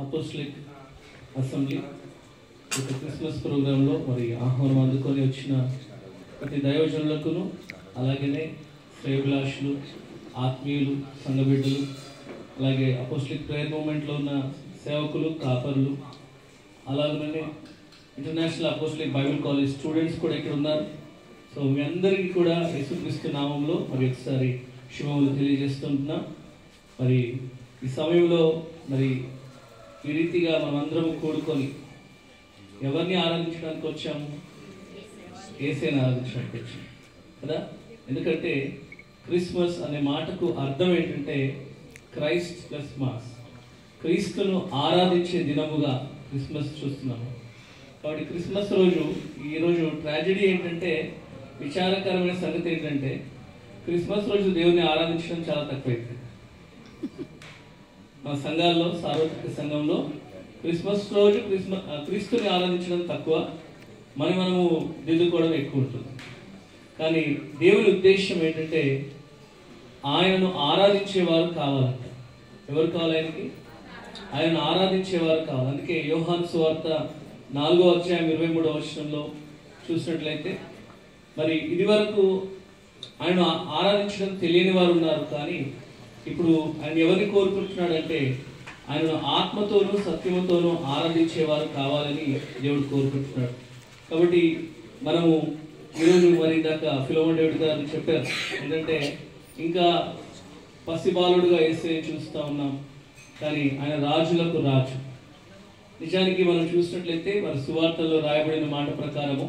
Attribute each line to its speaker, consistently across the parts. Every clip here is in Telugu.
Speaker 1: అపోస్టలిక్ అసెంబ్లీ క్రిస్మస్ ప్రోగ్రాంలో మరి ఆహ్వానం అందుకొని వచ్చిన ప్రతి దైవజనులకును అలాగనే శ్రేయభిలాషులు ఆత్మీయులు సంఘబిడ్డలు అలాగే అపోస్టలిక్ ప్రేయర్ మూమెంట్లో ఉన్న సేవకులు కాపరులు అలాగనే international apostolic Bible college students కూడా ఇక్కడ ఉన్నారు. సో మీ అందరికీ కూడా యేసుక్రీస్తు నామంలో మరి ఒకసారి శుభములు తెలియజేస్తుంటున్నా. మరి ఈ సమయంలో మరి ఈ రీతిగా మనమందరం కూడుకొని ఎవరిని ఆరాధించడానికి వచ్చాము? యేసుని ఆరాధించడానికి వచ్చాము కదా. ఎందుకంటే క్రిస్మస్ అనే మాటకు అర్థం ఏంటంటే క్రైస్ట్ ప్లస్ మాస్, క్రీస్తును ఆరాధించే దినముగా క్రిస్మస్ చూస్తున్నాము. కాబట్టి క్రిస్మస్ రోజు ఈరోజు ట్రాజెడీ ఏంటంటే, విచారకరమైన సంగతి ఏంటంటే క్రిస్మస్ రోజు దేవుని ఆరాధించడం చాలా తక్కువైంది. మన సంఘాల్లో సార్వత్రిక సంఘంలో క్రిస్మస్ రోజు క్రీస్తుని ఆరాధించడం తక్కువ, మనము దిద్దుకోవడం ఎక్కువ ఉంటుంది. కానీ దేవుని ఉద్దేశం ఏంటంటే ఆయనను ఆరాధించేవారు కావాలంట. ఎవరు కావాలి? ఆయనను ఆరాధించేవారు కావాలి. అందుకే యోహాను సువార్త 4వ అధ్యాయం 23వ వచనంలో చూసినట్లయితే మరి ఇది వరకు ఆయన ఆరాధించడం తెలియని వారు ఉన్నారు, కానీ ఇప్పుడు ఆయన ఎవరిని కోరుకుంటున్నాడంటే ఆయనను ఆత్మతోనూ సత్యముతోనూ ఆరాధించేవారు కావాలని దేవుడు కోరుకుంటున్నాడు. కాబట్టి మనము ఈరోజు మరి ఇందాక ఫిలోమోన్ డేవిడ్ గారు చెప్పారు ఏంటంటే ఇంకా పసిబాలుడుగా యేసయ్యను చూస్తూ ఉన్నాం, కానీ ఆయన రాజులకు రాజు. నిజానికి మనం చూసినట్లయితే మరి సువార్తల్లో రాయబడిన మాట ప్రకారము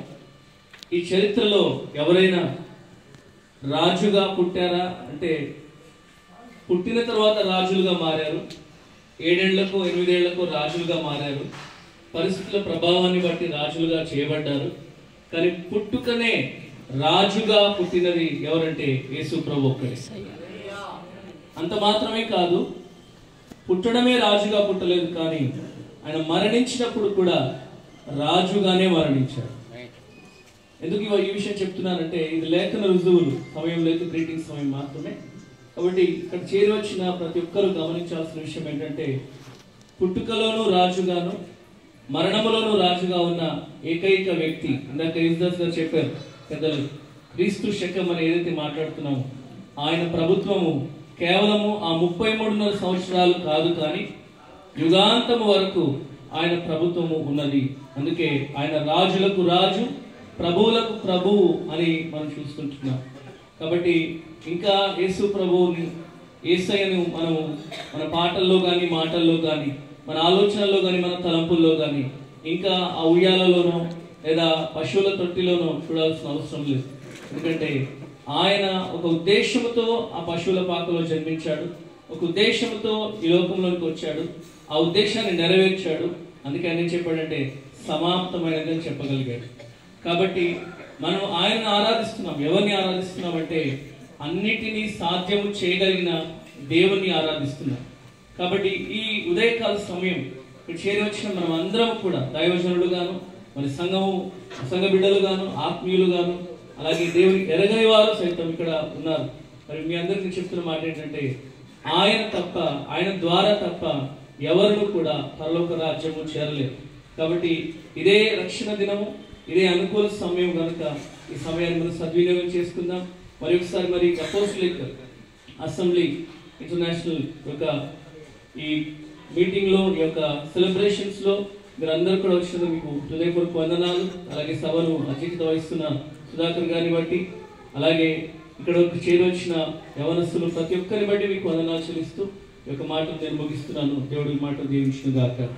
Speaker 1: ఈ చరిత్రలో ఎవరైనా రాజుగా పుట్టారా అంటే పుట్టిన తర్వాత రాజులుగా మారారు, 7 ఏళ్లకు 8 ఏళ్లకు రాజులుగా మారారు, పరిస్థితుల ప్రభావాన్ని బట్టి రాజులుగా చేయబడ్డారు. కానీ పుట్టుకనే రాజుగా పుట్టినది ఎవరంటే యేసు ప్రభు ఒక్కడే. అంత మాత్రమే కాదు, పుట్టడమే రాజుగా పుట్టలేదు, కానీ ఆయన మరణించినప్పుడు కూడా రాజుగానే మరణించాడు. ఎందుకు ఈ విషయం చెప్తున్నానంటే ఇది లేఖన రుజువులు, సమయం లేదు, గ్రీటింగ్ సమయం మాత్రమే. కాబట్టి ఇక్కడ చేరి వచ్చిన ప్రతి ఒక్కరూ గమనించాల్సిన విషయం ఏంటంటే పుట్టుకలోనూ రాజుగాను మరణములోనూ రాజుగా ఉన్న ఏకైక వ్యక్తి, ఇందాక యేసుదాస్ గారు చెప్పారు పెద్దలు, క్రీస్తు శకం అని ఏదైతే మాట్లాడుతున్నామో ఆయన ప్రభుత్వము కేవలము ఆ 33.5 సంవత్సరాలు కాదు, కానీ యుగాంతము వరకు ఆయన ప్రభుత్వము ఉన్నది. అందుకే ఆయన రాజులకు రాజు, ప్రభువులకు ప్రభువు అని మనం చూస్తుంటున్నాం. కాబట్టి ఇంకా యేసు ప్రభువుని, యేసయ్యను మనము మన పాటల్లో కానీ మాటల్లో కానీ మన ఆలోచనల్లో కానీ మన తలంపుల్లో కానీ ఇంకా ఆ ఉయ్యాలలోనో లేదా పశువుల తొట్టిలోనో చూడాల్సిన అవసరం లేదు. ఎందుకంటే ఆయన ఒక ఉద్దేశంతో ఆ పశువుల పాకలో జన్మించాడు, ఒక ఉద్దేశంతో ఈ లోకంలోకి వచ్చాడు, ఆ ఉద్దేశాన్ని నెరవేర్చాడు. అందుకే ఆయన ఏం చెప్పాడంటే సమాప్తమైనదని చెప్పగలిగాడు. కాబట్టి మనం ఆయనను ఆరాధిస్తున్నాం. ఎవరిని ఆరాధిస్తున్నాం అంటే అన్నిటినీ సాధ్యము చేయగలిగిన దేవుణ్ణి ఆరాధిస్తున్నాం. కాబట్టి ఈ ఉదయకాల సమయం ఇక్కడ చేరి వచ్చిన మనం అందరం కూడా దైవజనులు గాను, మరి సంఘ బిడ్డలు గాను, ఆత్మీయులు గాను, అలాగే దేవుని ఎరగని వారు సైతం ఇక్కడ ఉన్నారు. మరి మీ అందరికీ చెప్తున్న మాట ఏంటంటే ఆయన ద్వారా తప్ప ఎవరు కూడా పరలోక రాజ్యము చేరలేరు. కాబట్టి ఇదే రక్షణ దినము, ఇదే అనుకూల సమయం కనుక ఈ సమయాన్ని మనం సద్వినియోగం చేసుకుందాం. మరి ఒకసారి మరి అపోస్టలిక్ అసెంబ్లీ ఇంటర్నేషనల్ యొక్క ఈ మీటింగ్లో, ఈ యొక్క సెలబ్రేషన్స్లో మీరు అందరూ కూడా వచ్చిన మీకు హృదయపూర్వక వందనాలు. అలాగే సభను అధ్యక్షత వహిస్తున్న సుధాకర్ గారిని బట్టి, అలాగే ఇక్కడ చేరి వచ్చిన యవనస్తులు ప్రతి ఒక్కరిని బట్టి మీకు వందనాలు చెల్లిస్తూ ఈ యొక్క మాటలు నేను ముగిస్తున్నాను. దేవుడి మాట దీవించును గాక.